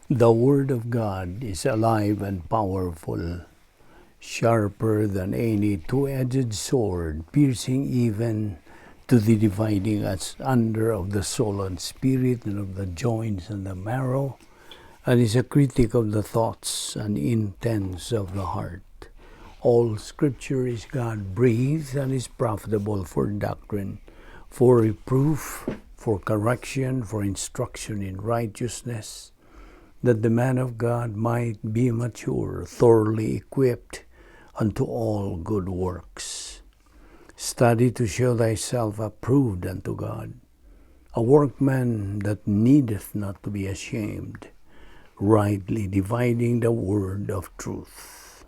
The Word of God is alive and powerful, sharper than any two-edged sword, piercing even to the dividing asunder of the soul and spirit and of the joints and the marrow, and is a critic of the thoughts and intents of the heart. All Scripture is God-breathed and is profitable for doctrine, for reproof, for correction, for instruction in righteousness, that the man of God might be mature, thoroughly equipped unto all good works. Study to show thyself approved unto God, a workman that needeth not to be ashamed, rightly dividing the word of truth.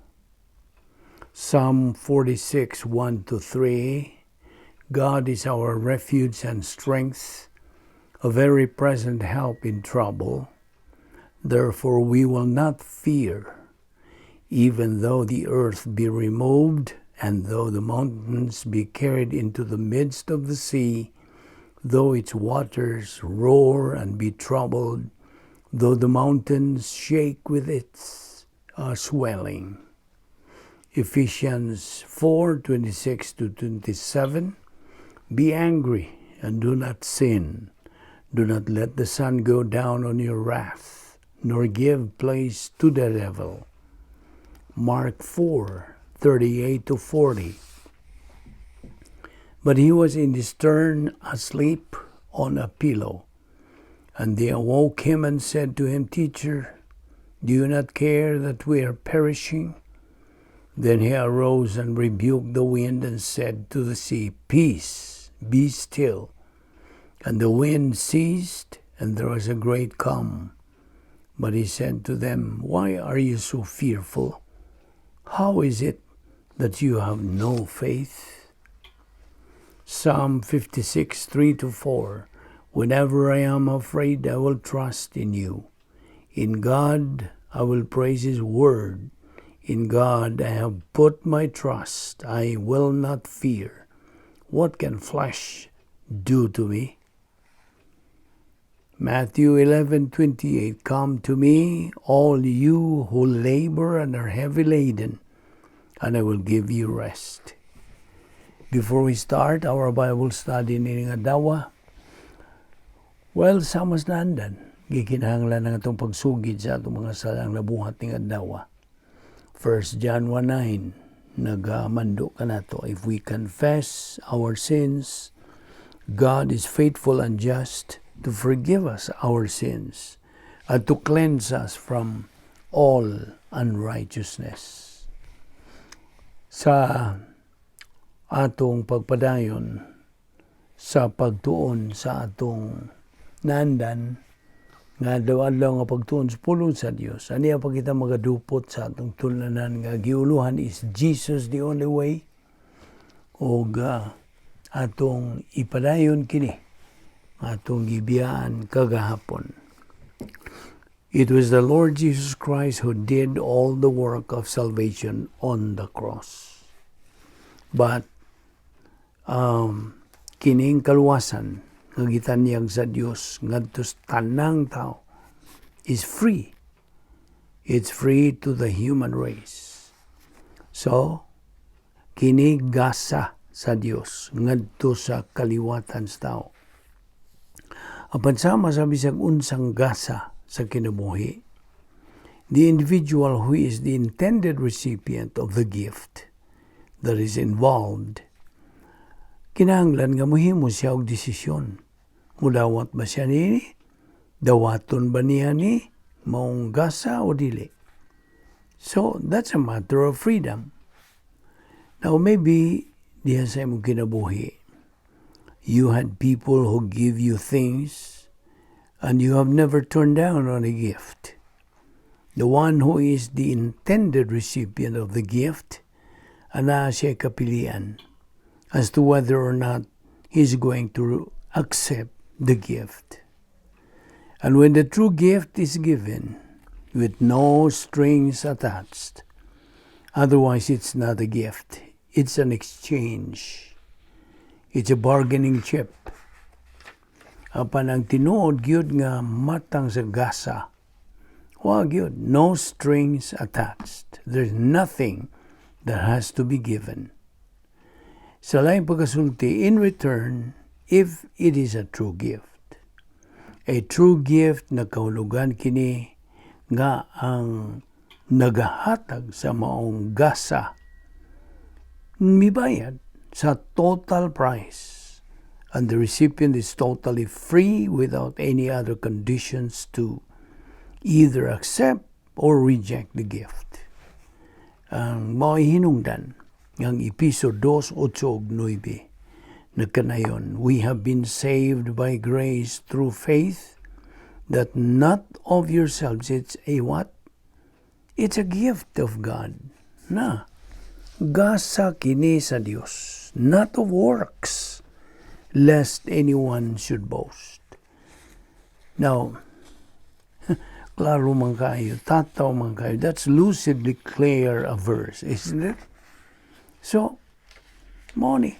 Psalm 46, 1-3. God is our refuge and strength, a very present help in trouble. Therefore we will not fear, even though the earth be removed, and though the mountains be carried into the midst of the sea, though its waters roar and be troubled, though the mountains shake with its swelling. Ephesians 4:26-27. Be angry and do not sin. Do not let the sun go down on your wrath, nor give place to the devil. Mark 4:38-40. But he was in the stern asleep on a pillow. And they awoke him and said to him, Teacher, do you not care that we are perishing? Then he arose and rebuked the wind and said to the sea, Peace, be still. And the wind ceased, and there was a great calm. But he said to them, Why are you so fearful? How is it that you have no faith? Psalm 56, 3-4. Whenever I am afraid, I will trust in you. In God, I will praise His word. In God, I have put my trust. I will not fear. What can flesh do to me? Matthew 11:28. Come to me, all you who labor and are heavy laden, and I will give you rest. Before we start our Bible study nining adlaw, sa mas naandan, gikinahanglan ng atong pagsugid sa atong mga salang nabuhat ning adlaw. 1 John 1:9, nagamando ka nato. If we confess our sins, God is faithful and just to forgive us our sins and to cleanse us from all unrighteousness. Sa atong pagpadayon, sa pagtuon sa atong naandan, nga adlaw-adlaw nga pagtuon sa pulong sa Dios, aniya pa kita magadupot sa atong tulanan nga giuluhan is Jesus the only way, o atong ipadayon kini atong gibiyaan kagahapon. It was the Lord Jesus Christ who did all the work of salvation on the cross. But kining kaluwasan nga gitanyag sa Dios ngadto sa tanang tao is free. It's free to the human race. So kini gasa sa Dios ngadto sa kaliwatan sa tao. Apan sama sa bisag unsang gasa sa kinabuhi, the individual who is the intended recipient of the gift that is involved, kinahanglan nga mohimo siya og desisyon. Mudawat ba siya ni? Dawaton ba niya ni? Maong gasa o dili? So, that's a matter of freedom. Now, maybe diha sa imong kinabuhi, you had people who give you things and you have never turned down on a gift. The one who is the intended recipient of the gift, ana siya kapilian as to whether or not he's going to accept the gift. And when the true gift is given with no strings attached, otherwise it's not a gift, it's an exchange. It's a bargaining chip. Apan ang tinuod gyud nga matang sa gasa Wag yun. No strings attached. There's nothing that has to be given. Sa laing pagkasulti, in return, if it is a true gift. A true gift na kahulugan kini nga ang nagahatag sa maong gasa mibayad sa total price. And the recipient is totally free without any other conditions to either accept or reject the gift. Ang mao'y hinungdan ng Episod 2:8-9 na kanayon, we have been saved by grace through faith, that not of yourselves. It's a what? It's a gift of God. Na, gasa kini sa Dios, not of works, lest anyone should boast. Now, klaro man kayo, tataw man kayo, that's lucidly clear a verse, isn't it? So, money,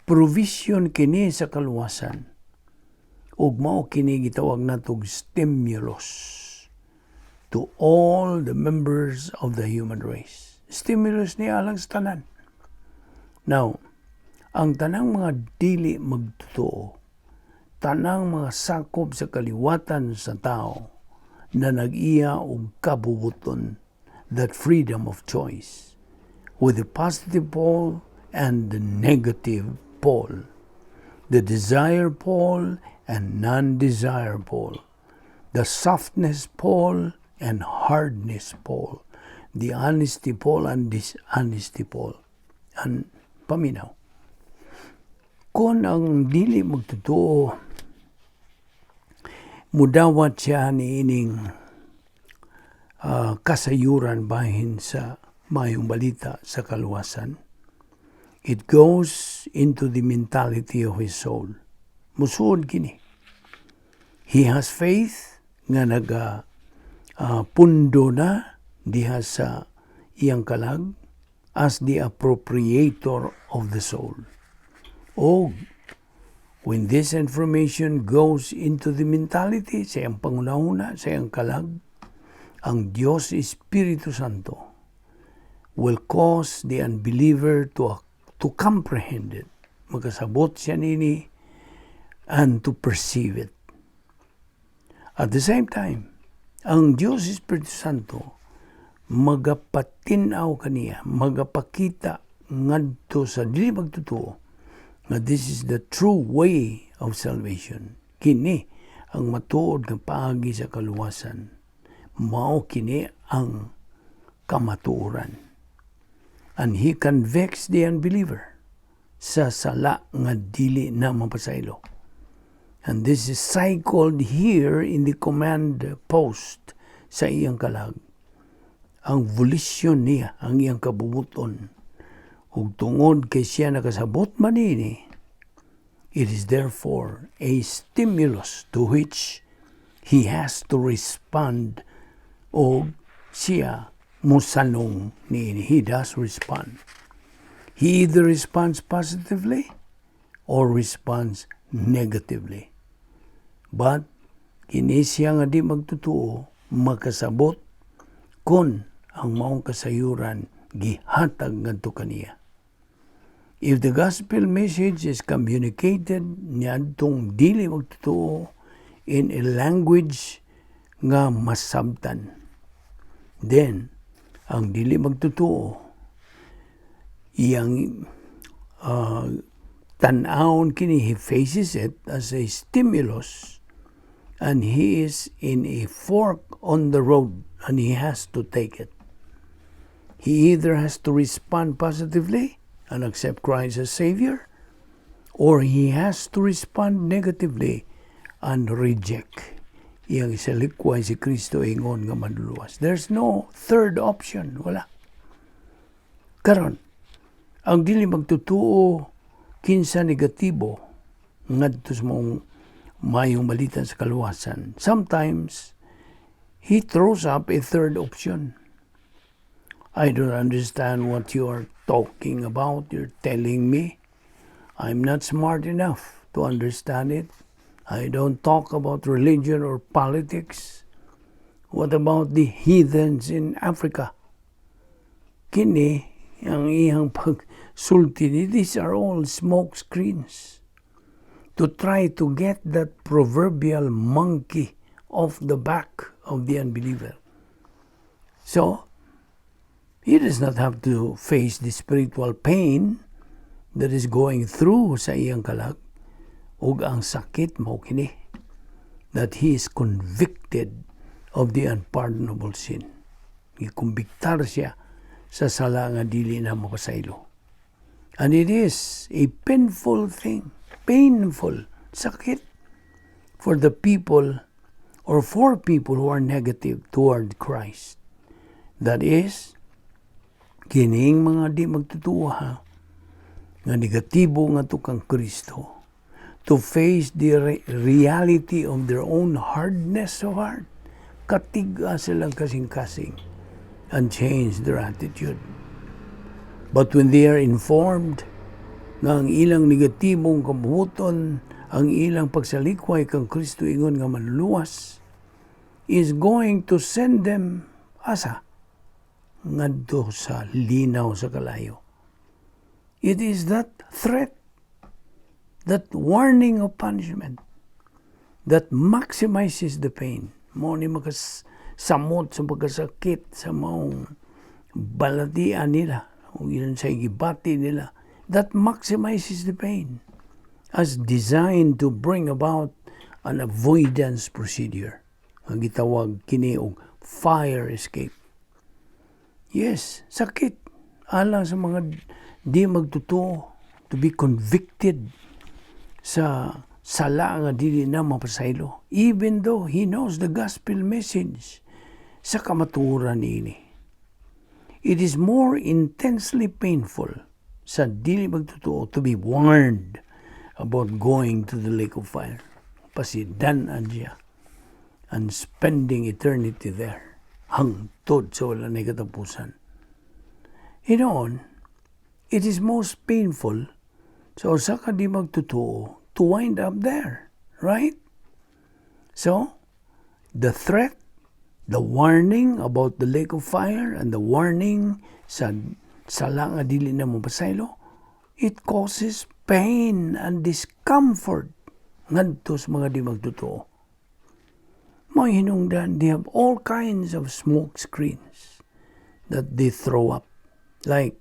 provision kini sa kaluwasan, ug mao kini gitawag natog stimulus to all the members of the human race. Stimulus ni alang sa tanan. Now, ang tanang mga dili magtotoo, tanang mga sakop sa kaliwatan sa tao na nag-iya og kabubuton, that freedom of choice, with the positive pole and the negative pole, the desire pole and non-desire pole, the softness pole and hardness pole, the honesty pole and dishonesty pole. And paminaw, kung ang dili magtotoo, mudawat siya ni ining kasayuran bahin sa mayong balita sa kaluwasan, it goes into the mentality of his soul. Musuod kini. He has faith nga pundo na diha sa iyang kalag as the appropriator of the soul. O, when this information goes into the mentality, sa iyang pangunahuna, sa iyang kalag, ang Diyos Espiritu Santo will cause the unbeliever to comprehend it. Magkasabot siya nini and to perceive it. At the same time, ang Diyos Espiritu Santo magapatinaw kaniya, magapakita ngadto sa dili magtotoo nga this is the true way of salvation. Kini ang matuod nga paagi sa kaluwasan. Mao kini ang kamatuoran. And he convicts the unbeliever sa sala nga dili na mapasaylo. And this is cycled here in the command post sa iyang kalag. Ang volition niya, ang iyang kabubuton, ug tungod kay siya nakasabot manini, it is therefore a stimulus to which he has to respond, o siya musanong niini. He does respond. He either responds positively or responds negatively. But kini siya nga di magtotoo, makasabot kun ang maong kasayuran gihatag ngadto kaniya. If the gospel message is communicated niadtong dili magtotoo in a language nga masabtan, then ang dili magtotoo iyang tan-awon kini, he faces it as a stimulus, and he is in a fork on the road and he has to take it. He either has to respond positively and accept Christ as Savior, or he has to respond negatively and reject iyang isalikway si Kristo ingon nga maduluwas. There's no third option. Wala. Karon, ang dili magtutuo kinsa negatibo ngadto sa mong mayong balitan sa kaluwasan. Sometimes, he throws up a third option. I don't understand what you are talking about. You're telling me I'm not smart enough to understand it. I don't talk about religion or politics. What about the heathens in Africa? Kini, ang iyang pagsulti ni, these are all smoke screens to try to get that proverbial monkey off the back of the unbeliever. So, he does not have to face the spiritual pain that is going through sa iyang kalag, ug ang sakit mo kini, that he is convicted of the unpardonable sin. Ikumbiktar siya sa sala nga dili na makasaylo. And it is a painful thing, painful, sakit for the people or for people who are negative toward Christ. That is, kining mga di magtutuwa nga negatibo nga to kang Kristo, to face the reality of their own hardness of heart, katiga silang kasing-kasing, and change their attitude. But when they are informed nga ang ilang negatibong kabubuton, ang ilang pagsalikway kang Kristo ingon nga manluwas, is going to send them asa ngadto sa linaw sa kalayo. It is that threat, that warning of punishment, that maximizes the pain. Mo ni makasamot sa pagkasakit sa maong balatian nila, o yun sa igibati nila, that maximizes the pain as designed to bring about an avoidance procedure. Ang gitawag kini og fire escape. Yes, sakit. Alang sa mga di magtutuo, to be convicted sa sala nga dili na mapasaylo, even though he knows the gospel message sa kamatuoran niini. It is more intensely painful sa dili magtutuo to be warned about going to the lake of fire, pasidan-an siya, and spending eternity there, hangtod sa wala na katapusan. Hinoon, it is most painful sa usa ka di magtutuo to wind up there, right? So, the threat, the warning about the lake of fire, and the warning sa sala nga dili na mapasaylo, it causes pain and discomfort ngadto sa mga di magtutuo. May hinungdan, they have all kinds of smoke screens that they throw up. Like,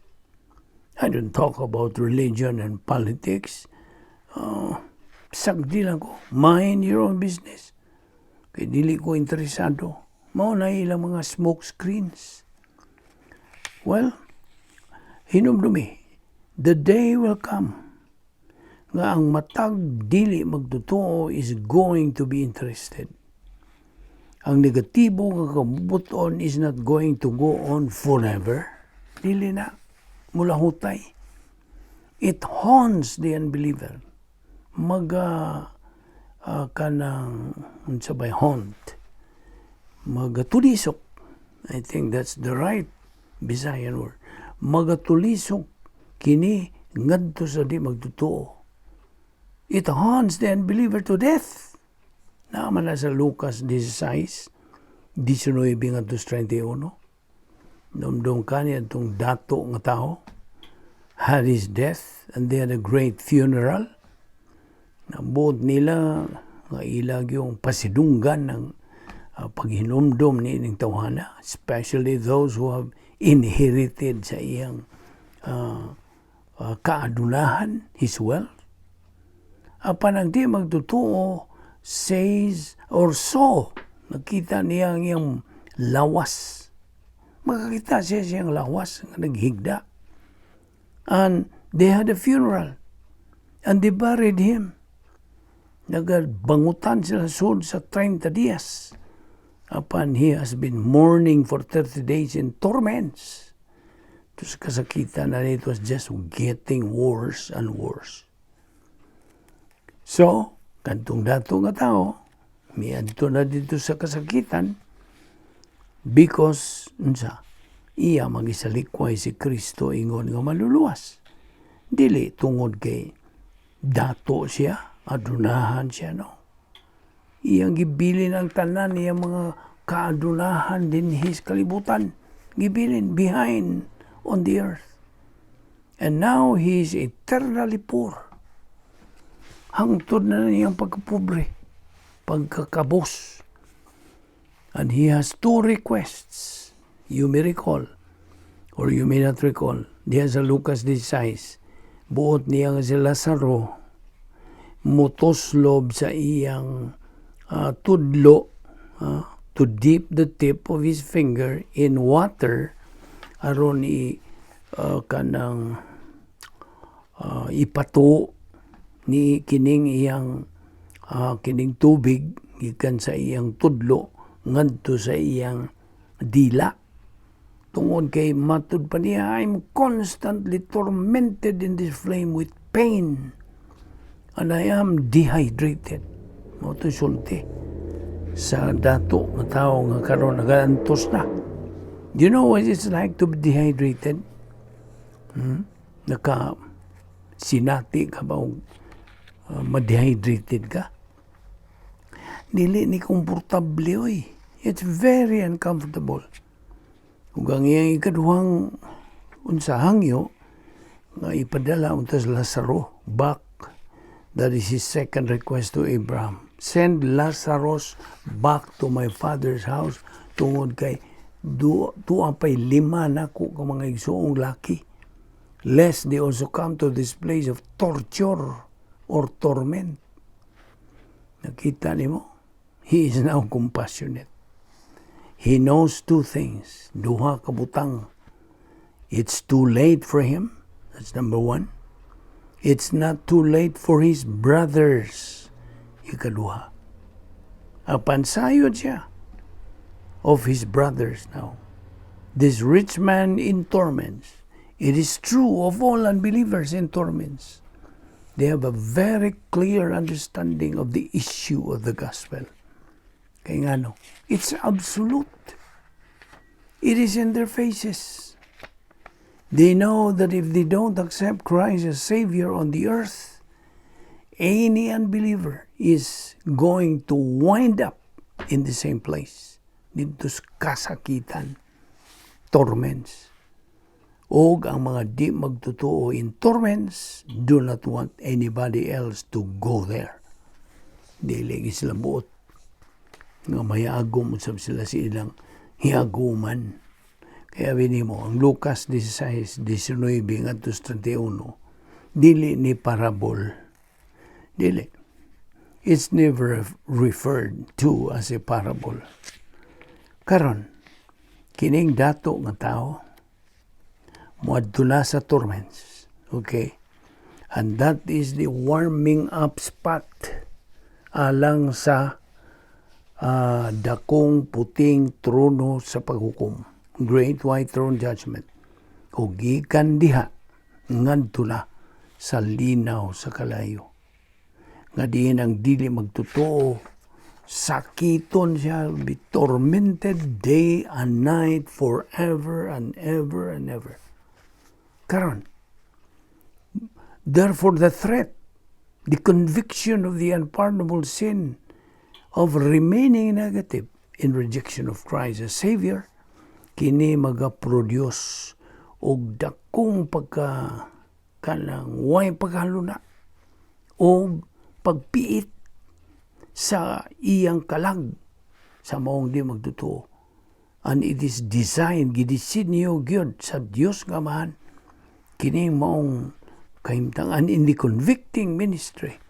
I don't talk about religion and politics. Sagdi lang ko, mind your own business. Kaya dili ko interesado. Mao na ilang mga smoke screens. Well, hinumdumi, the day will come nga ang matag dili magtutuo is going to be interested. Ang negatibo nga kabubuton is not going to go on forever. Dili na, mula hutay. It haunts the unbeliever. Kanang unsabay haunt. Magatulisok. I think that's the right Visayan word. Magatulisok kini ngadto sa di magtutuo. It haunts the unbeliever to death. Naman na sa Lucas 16, 19 ngadto 31. Dumdum kaniya itong dato nga tao had his death and they had a great funeral. Nabuot nila nga ilag yung pasidunggan ng paghinumdum ni ining tawhana, especially those who have inherited sa iyang kaadunahan, his wealth. Apan ang di magtutuo says or saw, nakita niya ang iyang lawas. Makakita siya siyang lawas nga naghigda. And they had a funeral. And they buried him. Nagabangutan sila sud sa 30 dias. Apan he has been mourning for 30 days in torments. To sa kasakitan na it was just getting worse and worse. So, kantong dato nga tao, miadto na dito sa kasakitan, because iya magisalikway si Kristo ingon nga maluluwas. Dili tungod kay dato siya, adunahan siya, no. iyang gibilin ang tanan, iyang mga kaadunahan din his kalibutan. Gibilin behind on the earth. And now he is eternally poor. Hangtod na niyang pagkapobre, pagkakabos. And he has two requests. You may recall, or you may not recall. Diyan sa Lucas 16, buot niya nga si Lazaro, mutoslob sa iyang tudlo, to dip the tip of his finger in water, aron kanang ipato ni kining iyang kining tubig gikan sa iyang tudlo ngadto sa iyang dila. Tungod kay matud pa niya, I'm constantly tormented in this flame with pain and I am dehydrated. Mo to sulti sa dato nga tao nga karon nagaantos na. Do you know what it's like to be dehydrated? Sinati ka ba ma-dehydrated ka? Dili ni komportable oy. It's very uncomfortable. Ug ang iyang ikaduhang unsa hangyo nga ipadala unta sa Lazaro back. That is his second request to Abraham. Send Lazarus back to my father's house tungod kay tuwa pa'y 5 na ko ka mga igsoong laki, lest they also come to this place of torture or torment. Nakita ni mo? He is now compassionate. He knows two things. Duha ka butang. It's too late for him. That's number one. It's not too late for his brothers. Ikaduha. Apan sayod siya of his brothers now. This rich man in torments. It is true of all unbelievers in torments. They have a very clear understanding of the issue of the gospel. Kaya nga no, it's absolute. It is in their faces. They know that if they don't accept Christ as Savior on the earth, any unbeliever is going to wind up in the same place. Dito sa kasakitan, torments. O ang mga di magtotoo in torments do not want anybody else to go there. Dili sila buot. Nga mayagom usab sila ilang hiaguman. Kaya binimo, ang Lucas 16, 19 at 31, dili ni parable. Dili. It's never referred to as a parable. Karon, kining dato nga tao, muadto sa torments. Okay? And that is the warming up spot alang sa dakong puting trono sa paghukom. Great White Throne Judgment. O gikan diha, ngadto na sa linaw sa kalayo. Nga diin ang dili magtotoo, sakiton siya, be tormented day and night forever and ever and ever. Karon, therefore the threat, the conviction of the unpardonable sin of remaining negative in rejection of Christ as Savior, kini magaproduce og dakong kanang way paghaluna og pagpiit sa iyang kalag sa maong di magtotoo. And it is designed, gidisinyo gyud sa Dios nga Amahan, kini maong kahimtangan in the convicting ministry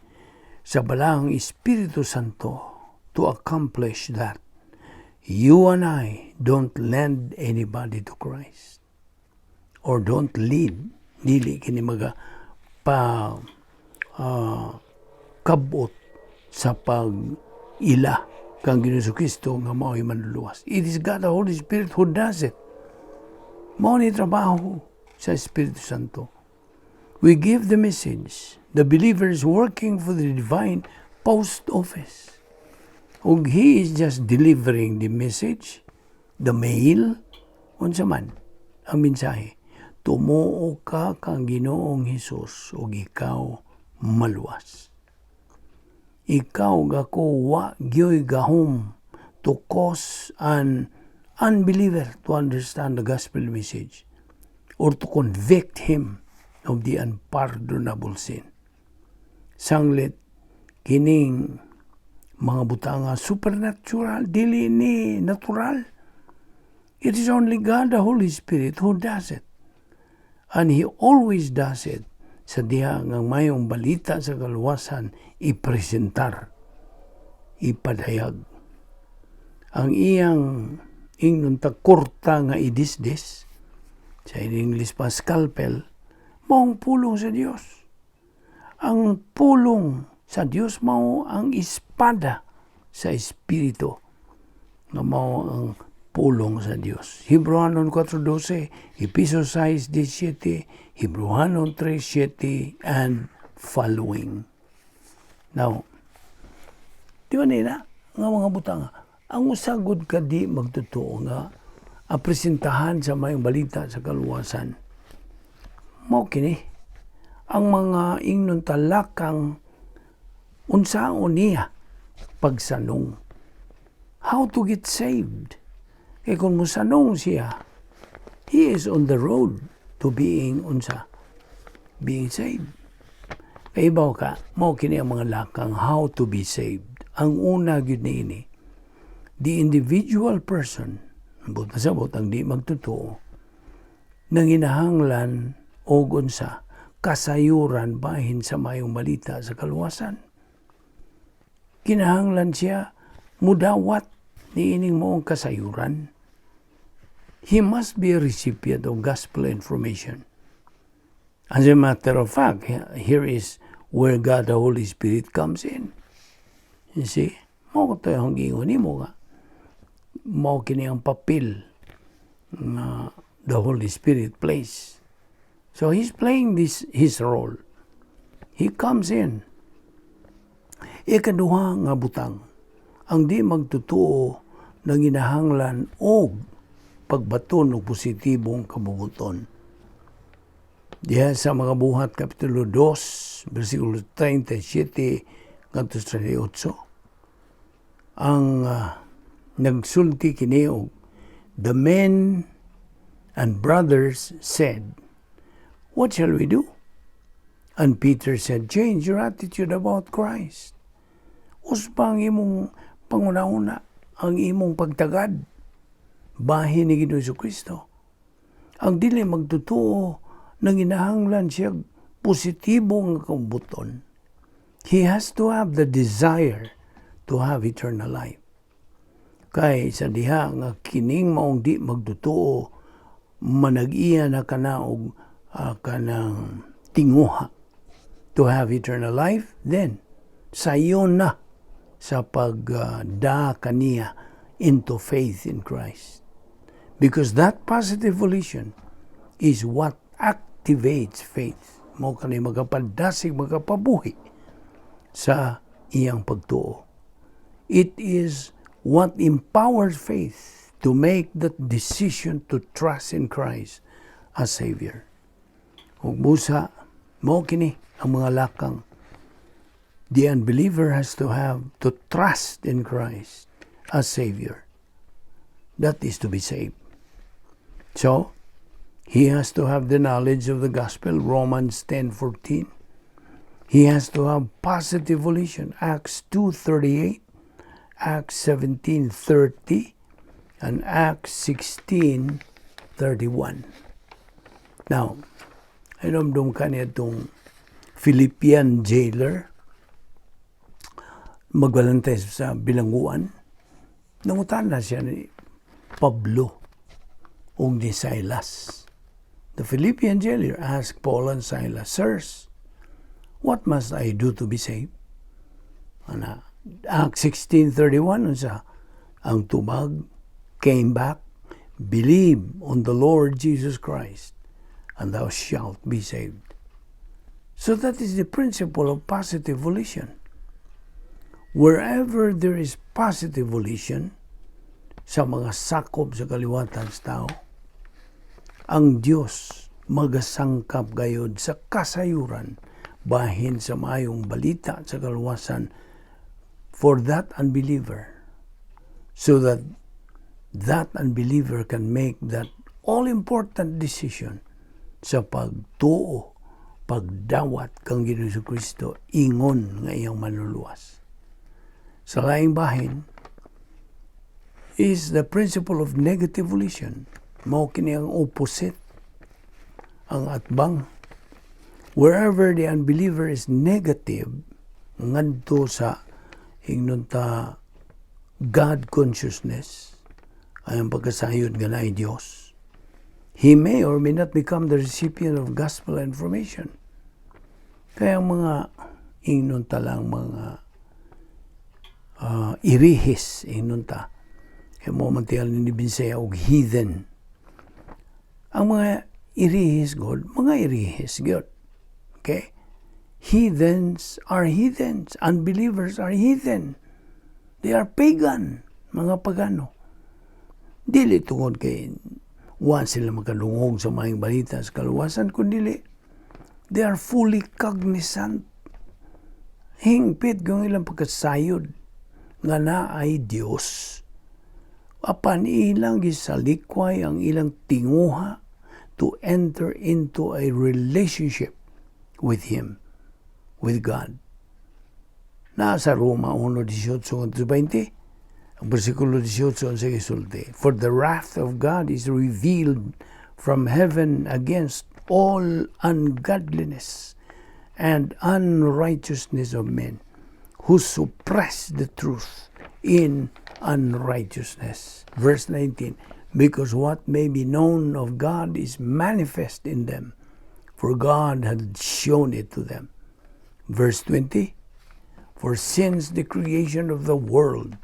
sa balahang Espiritu Santo to accomplish that. You and I don't lend anybody to Christ. Or don't lead. Dili kini kabot sa pag-ila kang Ginoong Kristo nga mao'y manluluwas. It is God the Holy Spirit who does it. Mao ni trabaho sa Espiritu Santo. We give the message. The believers working for the divine post office. Ug he is just delivering the message, the mail, unsa man ang mensahe. Tumuo ka kang Ginoong Hesus ug ikaw maluwas. ikaw gako wa gyoy gahom to cause an unbeliever to understand the gospel message or to convict him of the unpardonable sin. Sanglit kining mga butanga supernatural, dili ni natural. It is only God, the Holy Spirit, who does it. And He always does it sa diha nga mayong balita sa kaluwasan ipresentar, ipadayag. Ang iyang ingnon kurta nga idisdis, sa English pa scalpel, maong pulong sa Dios. Ang pulong sa Dios mao ang espada sa Espiritu nga mao ang pulong sa Dios. Hebreanon 4:12, Efesios 6:17, Hebreanon 3:7 and following. Now, di ba nila nga mga butang, ang usagod ka di magtotoo nga apresentahan sa mayong balita sa kaluwasan. Mao kini ang mga ingnon talakang unsaon niya pagsanong. How to get saved? Kaya kung musanong siya, he is on the road to being saved. Kaya ibaw ka, mao kini ang mga lakang how to be saved. Ang una gyud niini, the individual person, buta sabot ang di magtotoo, nanginahanglan og unsa kasayuran bahin sa mayong balita sa kaluwasan. Kinahanglan siya mudawat niining moong kasayuran. He must be a recipient of gospel information. As a matter of fact, here is where God the Holy Spirit comes in. You see? Mao ko yung gingon nimo nga. Mao kini ang papel na the Holy Spirit plays. So He's playing His role. He comes in. Ikaduha nga butang, ang di magtutuo na ginahanglan og pagbaton og positibong kabubuton. Diha sa mga buhat kapitulo 2, versikulo 37 ngadto 38. Ang nagsulti kini og the men and brothers said, "What shall we do?" And Peter said, "Change your attitude about Christ." Usbang imong pangunahuna, ang imong pagtagad bahin ni Ginoong Kristo. Ang dili magtutuo nang ginahanglan siya positibong kabubuton. He has to have the desire to have eternal life. Kay sa diha nga kining maong di magtutuo, manag-iya na kana og kanang tinguha to have eternal life, then sayon na sa pagda kaniya into faith in Christ. Because that positive volition is what activates faith. Mo kanay magapadasig, magapabuhi sa iyang pagtuo. It is what empowers faith to make that decision to trust in Christ as Savior. Ug busa, mo kini ang mga lakang. The unbeliever has to have to trust in Christ as Savior. That is to be saved. So, he has to have the knowledge of the gospel, Romans 10:14. He has to have positive volition, Acts 2:38, Acts 17:30, and Acts 16:31. Now, inomdom ka niya itong Philippian jailer, magbalantay sa bilangguan. Nangutan na siya ni Pablo o ni Silas. The Philippian jailer asked Paul and Silas, "Sirs, what must I do to be saved?" Acts 16:31, ang tubag, came back, "Believe on the Lord Jesus Christ, and thou shalt be saved." So that is the principle of positive volition. Wherever there is positive volition, sa mga sakop sa kaliwatan sa tao, ang Diyos magasangkap gayod sa kasayuran bahin sa maayong balita sa kaluwasan for that unbeliever, so that that unbeliever can make that all-important decision sa pagtuo, pagdawat kang Ginoong Kristo ingon nga iyang manluluwas. Sa laing bahin is the principle of negative volition. Mao kini ang opposite, ang atbang. Wherever the unbeliever is negative, ngadto sa ingnon ta God consciousness, ay ang pagkasayod nga naay Dios, he may or may not become the recipient of gospel information. Kaya mga ingnon ta lang mga irihis, ingnon ta, kaya mo mantial ni Visayan og heathen. Ang mga irihis God, mga irihis God. Okay? Heathens are heathens. Unbelievers are heathen. They are pagan, mga pagano. Dili tungod kay wa sila makadungog sa mga balita sa kaluwasan, kundi they are fully cognizant. Hingpit kung ilang pagkasayod nga na ay Dios. Apan ilang gisalikway ang ilang tinguha to enter into a relationship with Him, with God. Nasa Roma 1:18-20, ang versikulo 18 sa gisulti, for the wrath of God is revealed from heaven against all ungodliness and unrighteousness of men who suppress the truth in unrighteousness. Verse 19, because what may be known of God is manifest in them, for God had shown it to them. Verse 20, for since the creation of the world,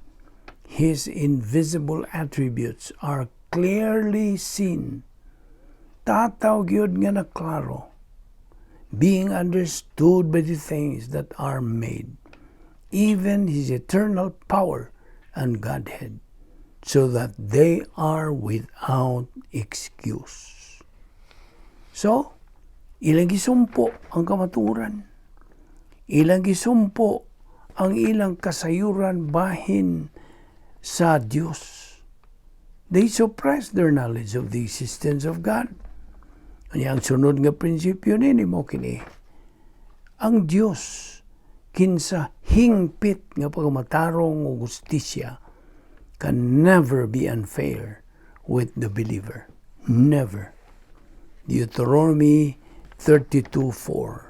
His invisible attributes are clearly seen, tataw gyud nga naklaro, being understood by the things that are made, even His eternal power and Godhead, so that they are without excuse. So, ilang gisumpo ang kamaturan, ilang gisumpo ang ilang kasayuran bahin sa Dios. They suppress their knowledge of the existence of God. Ang sunod nga prinsipyo nini mo kini, ang Dios kinsa hingpit nga pagmatarong o justisya can never be unfair with the believer. Never. Deuteronomy 32:4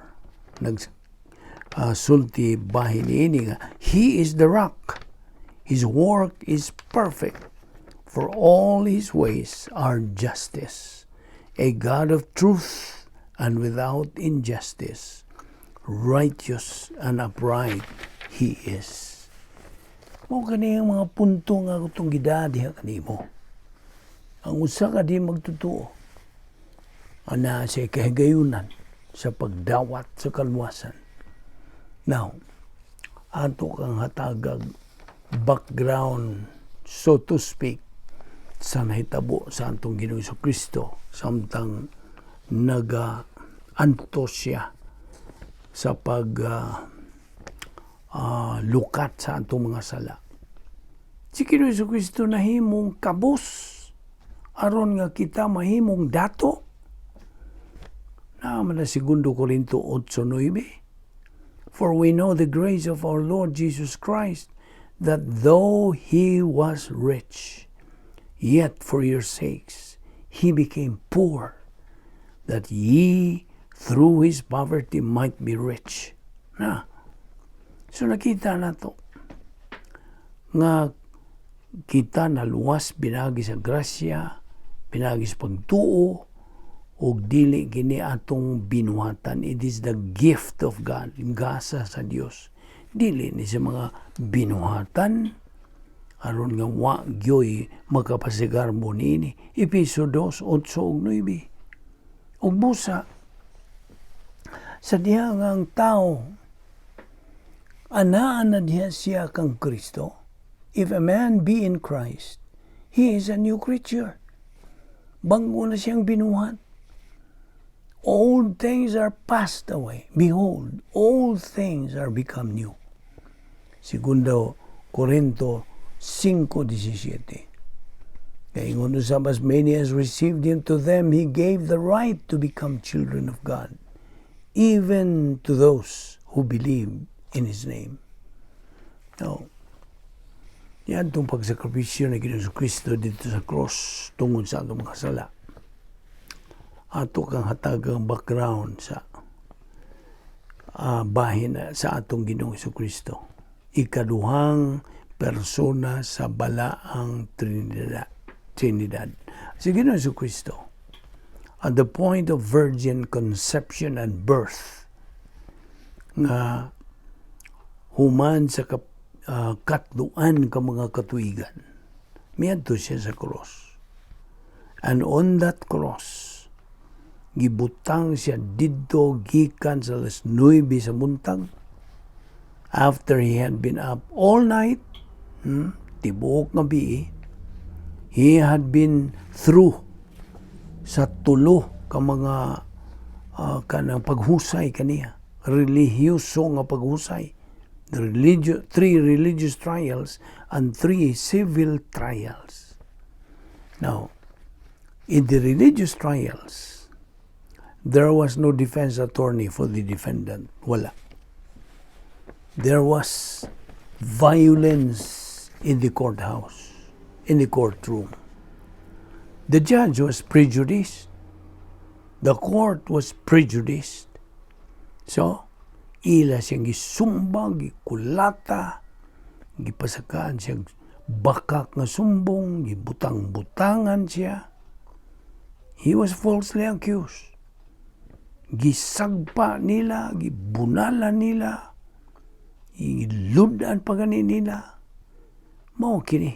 sulti bahin ini nga, He is the rock, His work is perfect, for all His ways are justice, a God of truth and without injustice, righteous and upright He is. Mao kaniyang mga punto nga itong gidadiha kanimo. Ang usa ka di magtutuo, ana sa kahigayunan sa pagdawat sa kaluwasan. Now, ato kang hatagag background, so to speak, sa nahitabo sa atong Ginoong Kristo samtang naga-antos siya sa lukat sa atong mga sala. Si Ginoong Kristo nahimong kabus aron nga kita mahimong dato. Naman na 2 Korinto 8:9. For we know the grace of our Lord Jesus Christ, that though He was rich, yet for your sakes He became poor, that ye through His poverty might be rich. So nakita na to nga kita naluwas pinagi sa grasya, pinagi sa pagtuo, o dili gini atong binuhatan. It is the gift of God, gasa sa Dios. Dili ni sa mga binuhatan aron nga wa gyoy makapasigar mo nini. Episo 2:8-9. Og busa sa diha nga ang tao anaan na diha siya kang Kristo. If a man be in Christ, he is a new creature. Bago na siyang binuhat. Old things are passed away. Behold, all things are become new. 2 Corinto 5:17. Kaingon usab, as many as received him, to them he gave the right to become children of God, even to those who believe in his name. Now, yan itong pagsakripisyo na Ginoong Kristo dito sa cross tungod sa atong mga sala. Ato kang hatagang background sa bahin sa atong Ginoong Kristo. Ikaduhang persona sa balaang Trinidad. Si Ginoong Kristo, at the point of virgin conception and birth, nga human sa katluan ka mga katuigan, miadto siya sa cross. And on that cross, gibutang siya didto gikan sa alas 9 sa buntag, after he had been up all night, tibuok nga bi'i. He had been through sa tulo ka mga kanang paghusay kaniya, relihiyoso nga paghusay, three religious trials and 3 civil trials. Now, in the religious trials, there was no defense attorney for the defendant. Wala. There was violence in the courthouse, in the courtroom. The judge was prejudiced. The court was prejudiced. So, ila siyang gisumbang, gikulata, gipasakaan siyang bakak nga sumbong, gibutang-butangan siya. He was falsely accused. Gisagpa nila, gibunalan nila, iludan pa gani nila. Mao kini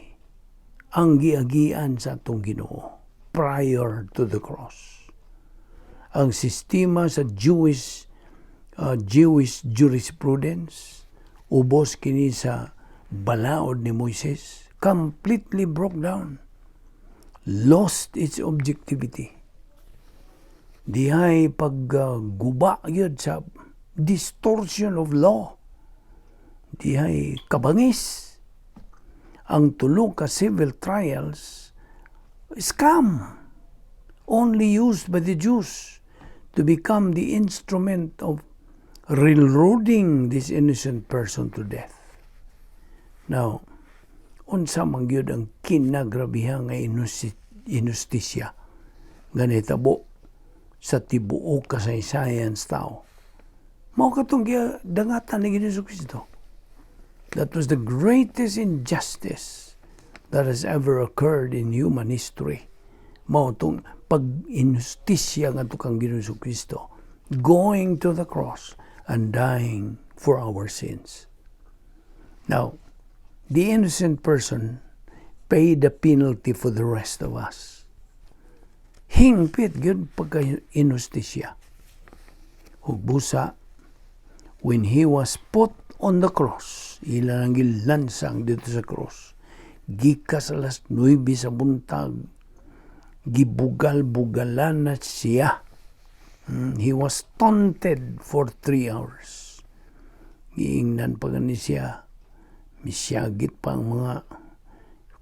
ang giagian sa atong Ginoo prior to the cross. Ang sistema sa Jewish jurisprudence, ubos kini sa balaod ni Moises, completely broke down, lost its objectivity. Dihay pagguba yun sa distortion of law. Dihay kabangis. Ang tulo ka civil trials, scam, only used by the Jews to become the instrument of railroading this innocent person to death. Now, unsa man gyud ang kinagrabihang nga inustisya nga nahitabo sa tibuok kasaysayan sa tao. Mao katong dangatan ni Ginoong Kristo. That was the greatest injustice that has ever occurred in human history. Mao tong pag-inustisya nga tukang Ginoong Kristo, going to the cross and dying for our sins. Now, the innocent person paid the penalty for the rest of us. Hingpit gyud pagka-inustisya. Ug busa, when he was put on the cross, ilang gilansang dito sa cross, gikas alas 9 sa buntag, gibugal-bugalan na siya. He was taunted for 3 hours. Giingnan pa gani siya, misyagit pa ang mga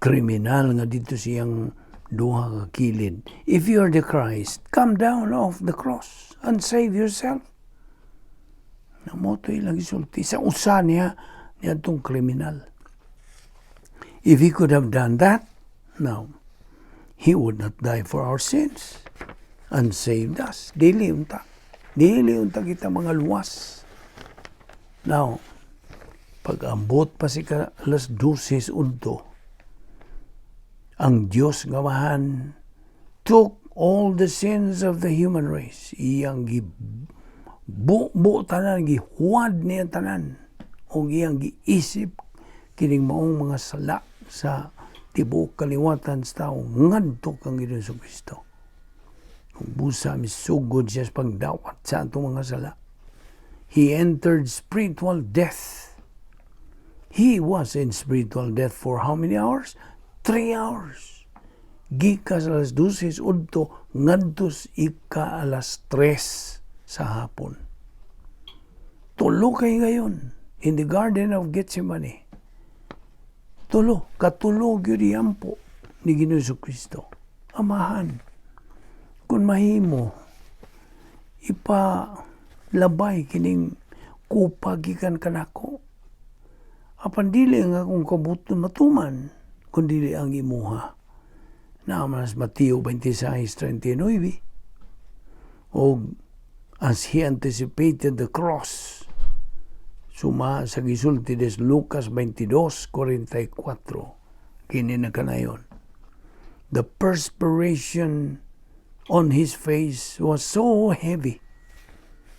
kriminal nga dito siyang duha ka kilid. If you are the Christ, come down off the cross and save yourself. Namoto ilang isulti sa usa niya itong kriminal. If he could have done that, no, he would not die for our sins and saved us. Dili unta kita mga luwas. Now, pag-ambot pa si alas 12 unto, ang Diyos nga mahan took all the sins of the human race. Iyang buo tanan, gihuwad niya tanan, o iyang giisip kining maong mga sala sa tibuok kaliwatan sa tao, ngadto kang Ginoong Kristo. Kung busa misugod siya sa pagdawat sa atong mga sala. He entered spiritual death. He was in spiritual death for how many hours? 3 hours. Gikas alas 12 udto ngadtos ika alas 3 sa hapon. Tulo kay ngayon in the Garden of Gethsemane. katulog yun iyampo ni Ginoong Kristo. Amahan, kung mahimo, labay kining kupagikan kanako. Apan dili nga kung kabuton matuman, kung dili ang imuha. Naman sa Mateo 26:39, o as he anticipated the cross, suma sa gisulti des Lucas 22:44, kini na kanayon. The perspiration on his face was so heavy,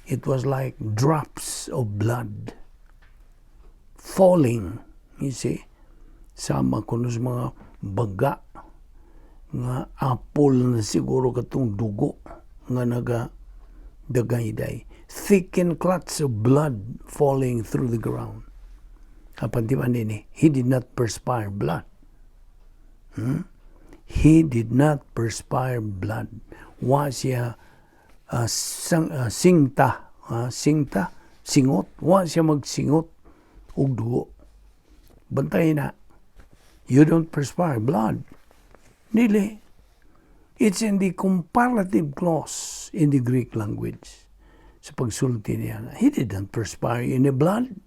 it was like drops of blood falling, you see. Sama kuno sa mga baga nga apple na siguro katong dugo nga dagayday, thickened clots of blood falling through the ground. Apan di man nini, he did not perspire blood. He did not perspire blood. Wa siya singot. Wa siya magsingot og dugo. Bantay na. You don't perspire blood. Dili. It's in the comparative clause in the Greek language. Sa pagsulti niya, he didn't perspire any blood.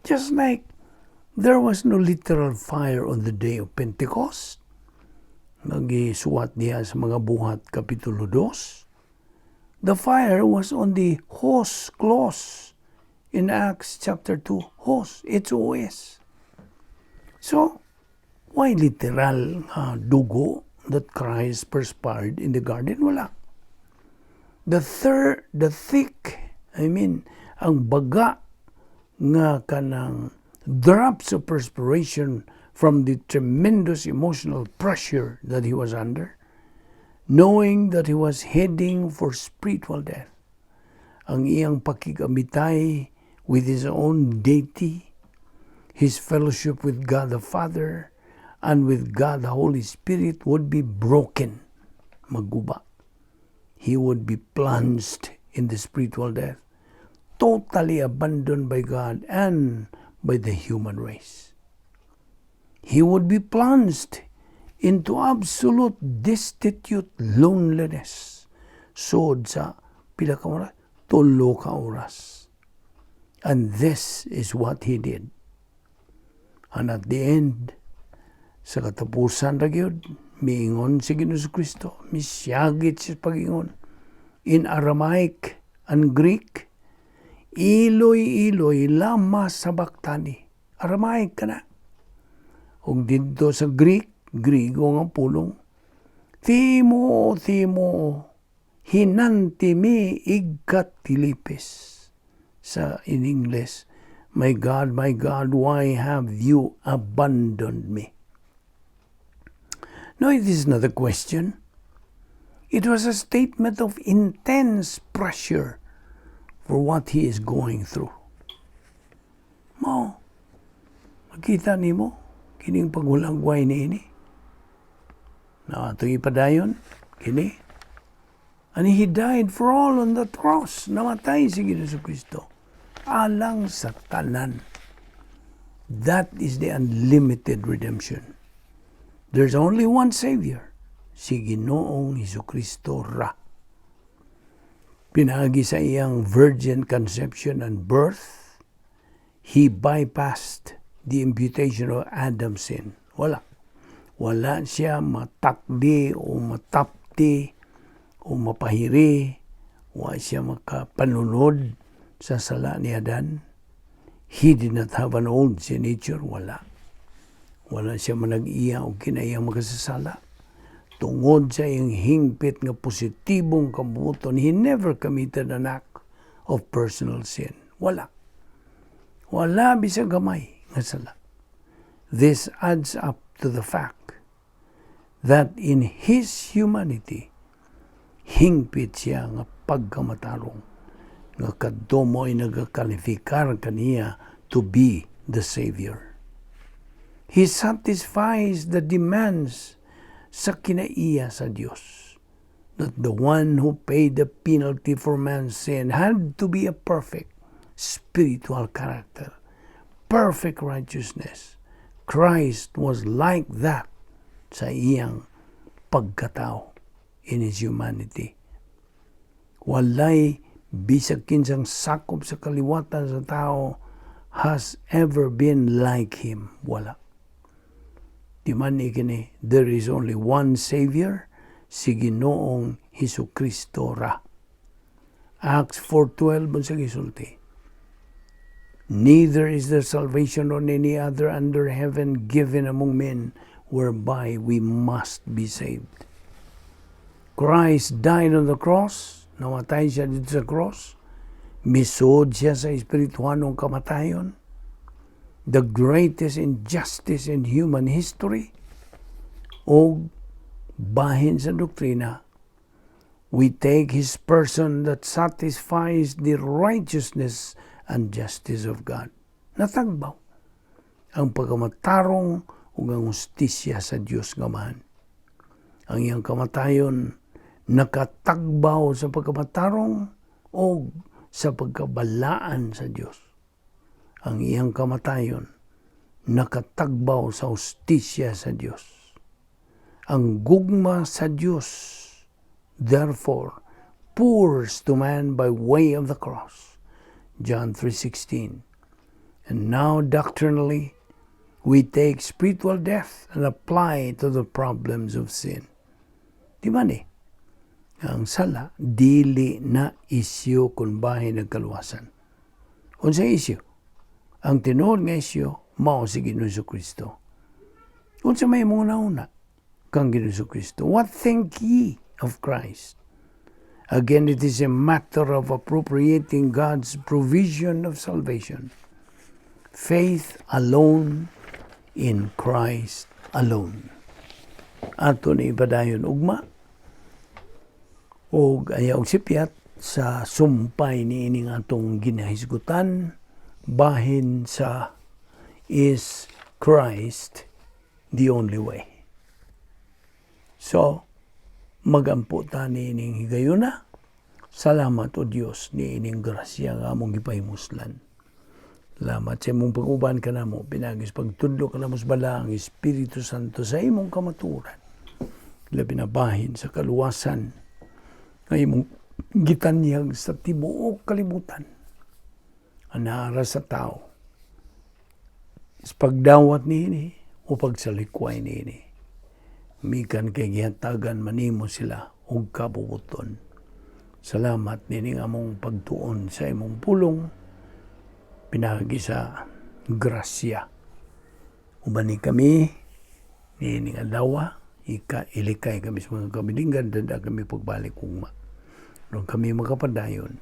Just like there was no literal fire on the day of Pentecost. Nagisuwat niya sa mga buhat Kapitulo 2. The fire was on the hos clause in Acts chapter 2. Hos, H-O-S. So, why literal dugo that Christ perspired in the garden? Wala. The thick, ang baga nga kanang drops of perspiration from the tremendous emotional pressure that he was under, knowing that he was heading for spiritual death. Ang iyang pakigamitay with his own deity, his fellowship with God the Father, and with God the Holy Spirit would be broken, maguba. He would be plunged in the spiritual death, totally abandoned by God and by the human race. He would be plunged into absolute destitute loneliness. Sod sa pila ka oras? 3 ka oras. And this is what he did. And at the end, sa katapusan ra gyud, miingon si Ginoong Kristo, misyagit siya pag-ingon. In Aramaic and Greek, iloy lama sabaktani. Aramaic ka na. Ug dito sa Griego nga pulong, Timo, hinanti mi igkatilipis. Sa in English, my God, why have you abandoned me? No, it is not a question. It was a statement of intense pressure for what he is going through. Makita nimo kining pagulagway niini. Na atong ipadayon kini. And he died for all on the cross. Namatay si Ginoong Kristo alang sa tanan. That is the unlimited redemption. There's only one Savior, si Ginoong Jesucristo ra. Pinagi sa iyang virgin conception and birth, he bypassed the imputation of Adam's sin. Wala siya matakdi o matapti o mapahiri. Wala siya makapanunod sa sala ni Adan. He did not have an old sin nature. Wala siya manag-iya o kinayang makasasala. Tungod sa iyang hingpit nga positibong kabuton, he never committed an act of personal sin. Wala bisag gamay nga sala. This adds up to the fact that in his humanity, hingpit siya nga pagkamatarong, nga kadto mo ay nagakalifikar kaniya to be the Savior. He satisfies the demands sa kinaiya sa Diyos, that the one who paid the penalty for man's sin had to be a perfect spiritual character, perfect righteousness, Christ was like that sa iyang pagkatao in His humanity. Walay bisag kinsang sakop sa kaliwatan sa tao has ever been like Him. Wala. Di man ikini, there is only one Savior, si Ginoong Hesukristo ra. Acts 4:12 sa gisulti. Neither is there salvation on any other under heaven given among men whereby we must be saved. Christ died on the cross, namatay siya dito sa cross, misod siya sa espirituhanong kamatayon, the greatest injustice in human history, o bahin sa doktrina, we take His person that satisfies the righteousness and justice of God. Natagbaw ang pagkamatarong ug ang hustisya sa Dios ngamahan. Ang iyang kamatayon nakatagbaw sa pagkamatarong o sa pagkabalaan sa Dios. Ang iyang kamatayon nakatagbaw sa hustisya sa Dios. Ang gugma sa Dios, therefore, pours to man by way of the cross. John 3:16. And now doctrinally, we take spiritual death and apply it to the problems of sin. Di ba ni? Ang sala, dili na isyu kung bahin nagkaluwasan. Unsa isyu? Ang tinuod nga isyu, mao si Ginoong Hesukristo. Unsa may muna una kang Ginoong Hesukristo? What think ye of Christ? Again, it is a matter of appropriating God's provision of salvation. Faith alone in Christ alone. Ato ni ibadayon ugma o ayaw sipyat sa sumpay ni ining atong ginahisgutan bahin sa is Christ the only way. So, magampo ta ni ining higayuna. Salamat o Dios ni ining grasya nga among gipahimuslan. Salamat sa imong pag-uban ka namo, pinagis pagtudlo ka namo sa bala ang Espiritu Santo sa imong kamaturan. Labi na bahin sa kaluwasan nga imong gitanyag sa tibuok kalibutan. Anara sa tao. Sa pagdawat niini o pagsalikway niini. Mikan kay gihatagan manimo sila og kabubuton. Salamat nining among pagtuon sa imong pulong pinagi sa grasya. Ubani kami nining adlaw ilikay kami sa mga kabilinggan dada kami pagbalik ugma. Nung kami makapadayon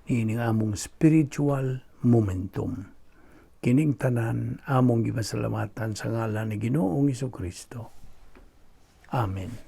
nining among spiritual momentum. Kining tanan among gipasalamatan sa ngalan ni Ginoong Hesukristo. Amen.